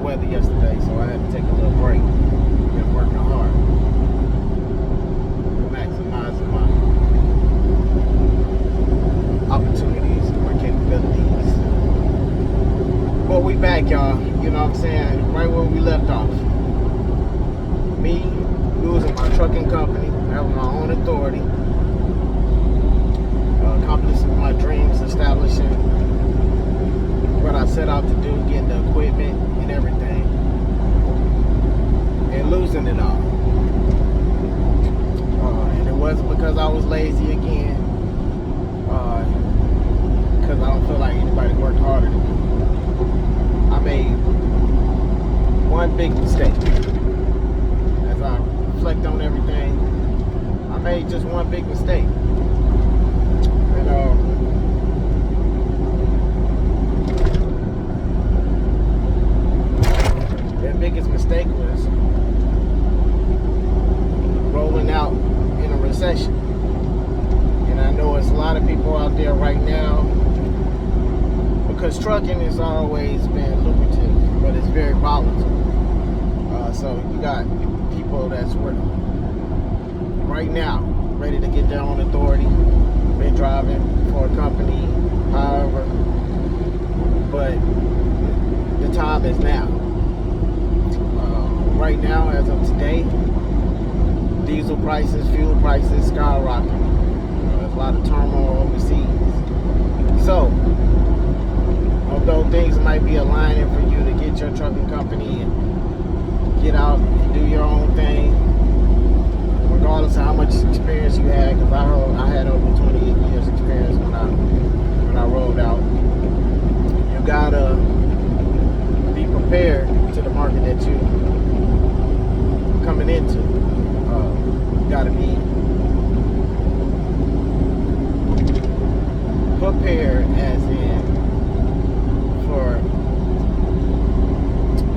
weather yesterday, so I had to take a little break. Been working hard, maximizing my opportunities, my capabilities. But we back, y'all. You know what I'm saying? Right where we left off. Me losing my trucking company, having my own authority, accomplishing my dreams, establishing what I set out to do, getting the equipment and everything, and losing it all. And it wasn't because I was lazy again, because I don't feel like anybody worked harder than me. I made one big mistake. As I reflect on everything, I made just one big mistake. And that biggest mistake was rolling out in a recession. And I know it's a lot of people out there right now, because trucking has always been lucrative, but it's very volatile. So you got people that's working right now, ready to get their own authority, been driving for a company, however, but the time is now. Right now, as of today, diesel prices, fuel prices skyrocketing. There's a lot of turmoil overseas. So, although things might be aligning for you to get your trucking company and get out and do your own thing, regardless of how much experience you had, because I had over 28 years experience when I rolled out. You gotta be prepared to the market that you coming into. You gotta be prepared, as in for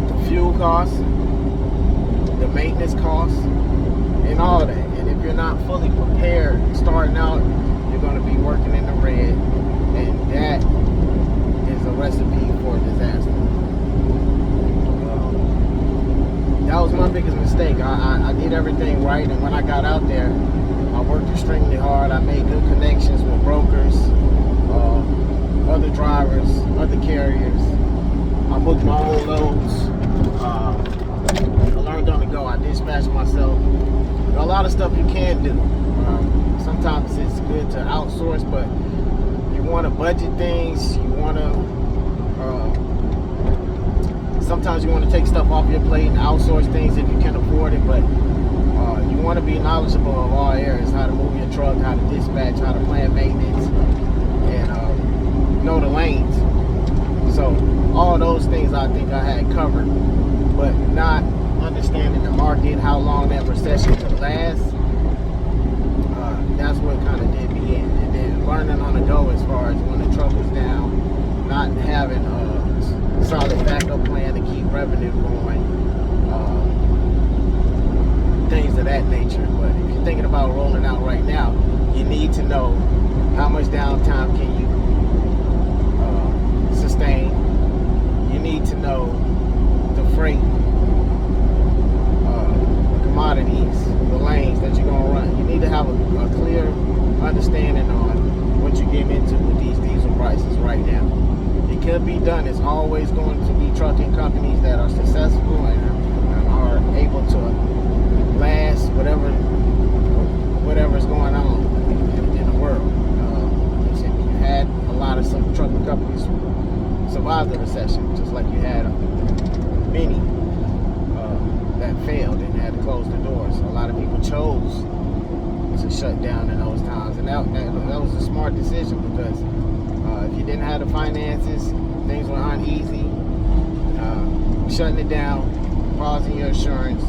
the fuel costs, the maintenance costs, and all that. And if you're not fully prepared starting out, you're going to be working in the red, and that is a recipe for disaster. That was my biggest mistake. I did everything right, and when I got out there, I worked extremely hard. I made good connections with brokers, other drivers, other carriers. I booked my own loads. I learned on the go. I dispatched myself. A lot of stuff you can do. Sometimes it's good to outsource, but you want to budget things. You want to. Sometimes you want to take stuff off your plate and outsource things if you can afford it. But you want to be knowledgeable of all areas: how to move your truck, how to dispatch, how to plan maintenance, and know the lanes. So all those things I think I had covered, but not understanding the market, how long that recession could last, that's what kind of did me in. And then learning on the go as far as when the truck was down, not having a solid backup plan to keep revenue going, things of that nature. But if you're thinking about rolling out right now, you need to know how much downtime can you sustain. You need to know the freight, commodities, the lanes that you're going to run. You need to have a clear understanding on what you're getting into with these diesel prices right now. It could be done. It's always going to be trucking companies that are successful and are able to last whatever's going on in the world. You had a lot of some trucking companies survive the recession, just like you had many that failed and had to close the doors. So a lot of people chose to shut down in those times, and that was a smart decision, because if you didn't have the finances, things were uneasy, shutting it down, pausing your insurance,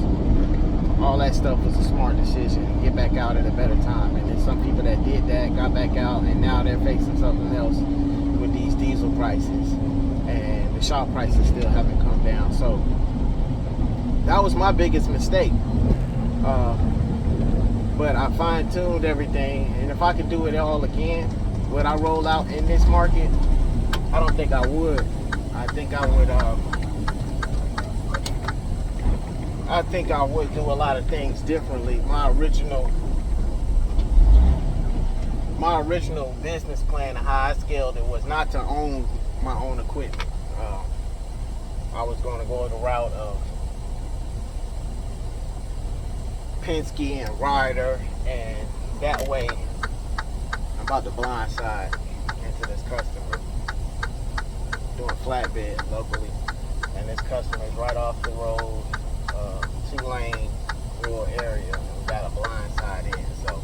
all that stuff was a smart decision. Get back out at a better time. And then some people that did that got back out, and now they're facing something else with these diesel prices, and the shop prices still haven't come down. So that was my biggest mistake. But I fine-tuned everything, and if I could do it all again, would I roll out in this market? I don't think I would. I think I would I think I would do a lot of things differently. My original business plan, how I scaled it, was not to own my own equipment. I was going to go the route of Penske and Ryder, and that way I'm about to blindside into this customer doing flatbed locally, and this customer is right off the road, 2-lane rural area, and we got a blindside in. So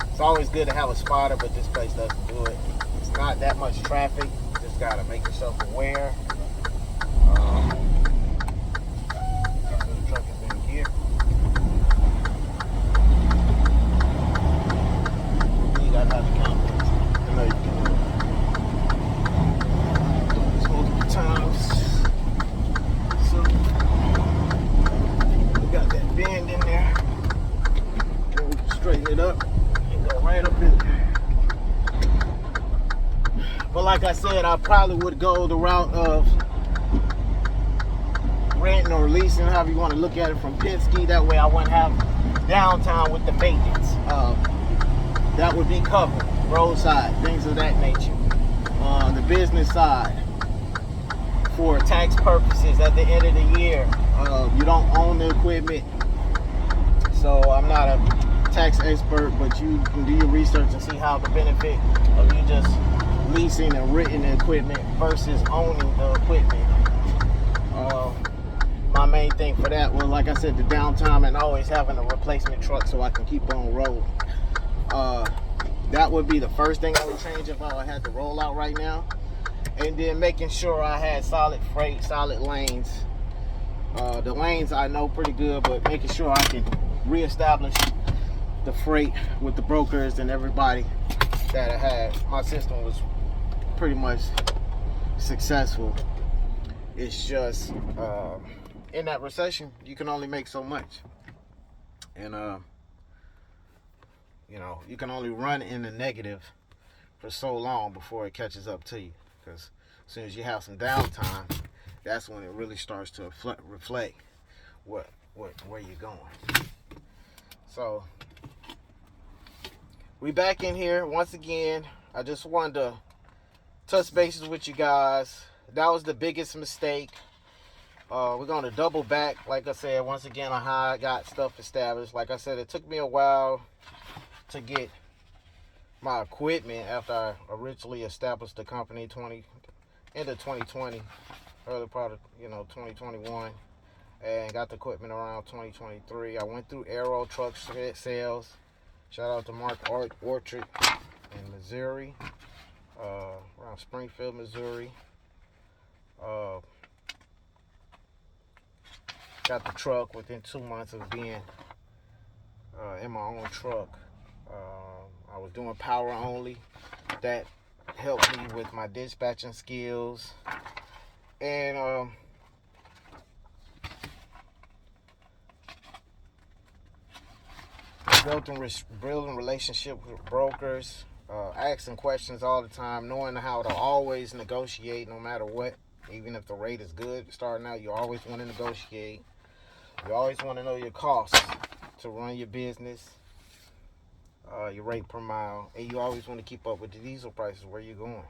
it's always good to have a spotter, but this place doesn't do it. It's not that much traffic. You just gotta make yourself aware. The truck is in gear. You gotta have the confidence. I know you can do it. This multiple times. So we got that bend in there. And we can straighten it up and go right up in there. But like I said, I probably would go the route of renting or leasing, however you want to look at it, from Penske. That way I wouldn't have downtime with the maintenance. That would be covered. Roadside, things of that nature. The business side, for tax purposes, at the end of the year, you don't own the equipment. So I'm not a tax expert, but you can do your research and see how the benefit of you just leasing and renting the equipment versus owning the equipment. My main thing for that was, like I said, the downtime and always having a replacement truck so I can keep on rolling. That would be the first thing I would change if I had to roll out right now. And then making sure I had solid freight, solid lanes. The lanes I know pretty good, but making sure I can reestablish the freight with the brokers and everybody that I had. My system was pretty much successful. It's just in that recession, you can only make so much, and you know, you can only run in the negative for so long before it catches up to you. Because as soon as you have some downtime, that's when it really starts to reflect where you're going. So we back in here once again. I just wanted to touch bases with you guys. That was the biggest mistake. We're going to double back, like I said, once again, on how I got stuff established. Like I said, it took me a while to get my equipment after I originally established the company end of 2020, early part of 2021, and got the equipment around 2023. I went through Aero Truck Sales. Shout out to Mark Orchard in Missouri, around Springfield, Missouri. Got the truck within 2 months of being in my own truck. I was doing power only. That helped me with my dispatching skills. And building relationships with brokers, asking questions all the time, knowing how to always negotiate no matter what. Even if the rate is good starting out, you always want to negotiate. You always want to know your costs to run your business, your rate per mile, and you always want to keep up with the diesel prices, where you're going.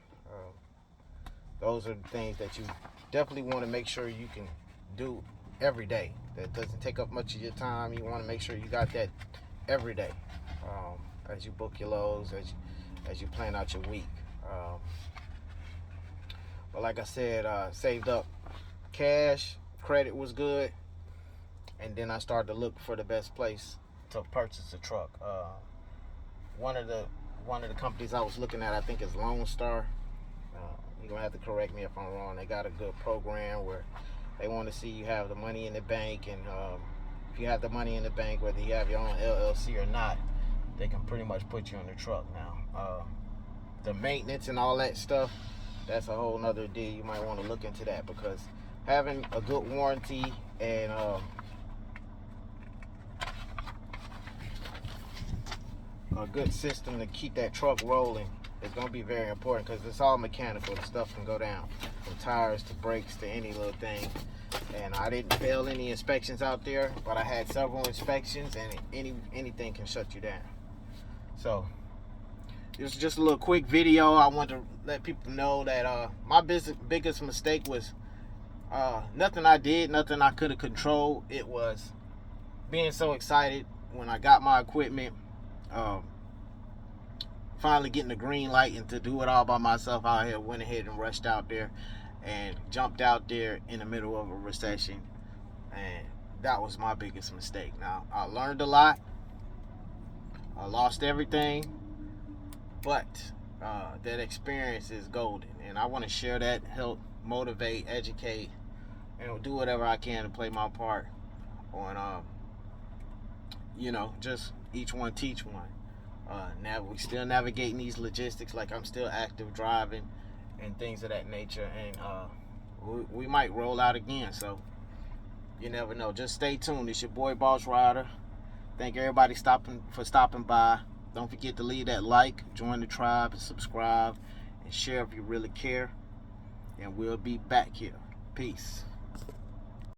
Those are the things that you definitely want to make sure you can do every day. That doesn't take up much of your time. You want to make sure you got that every day as you book your loads, as you plan out your week. But like I said, saved up cash, credit was good, and then I started to look for the best place to purchase a truck. One of the companies I was looking at, I think, is Lone Star. You're gonna have to correct me if I'm wrong. They got a good program where they want to see you have the money in the bank, and if you have the money in the bank, whether you have your own LLC or not, they can pretty much put you on the truck now. The maintenance and all that stuff, that's a whole nother deal. You might want to look into that, because having a good warranty and a good system to keep that truck rolling is going to be very important, because it's all mechanical. The stuff can go down, from tires to brakes to any little thing. and I didn't fail any inspections out there, but I had several inspections, and anything can shut you down. So this is just a little quick video. I want to let people know that my biggest mistake was nothing I did, nothing I could have controlled. It was being so excited when I got my equipment, finally getting the green light and to do it all by myself out here. Went ahead and rushed out there and jumped out there in the middle of a recession, and that was my biggest mistake. Now, I learned a lot. I lost everything, but that experience is golden, and I want to share that, help motivate, educate, and do whatever I can to play my part on just each one teach one. Now we still navigating these logistics, like I'm still active driving and things of that nature, and we might roll out again, so you never know. Just stay tuned. It's your boy Boss Rider. Thank everybody for stopping by. Don't forget to leave that like, join the tribe, and subscribe, and share if you really care. And we'll be back here. Peace.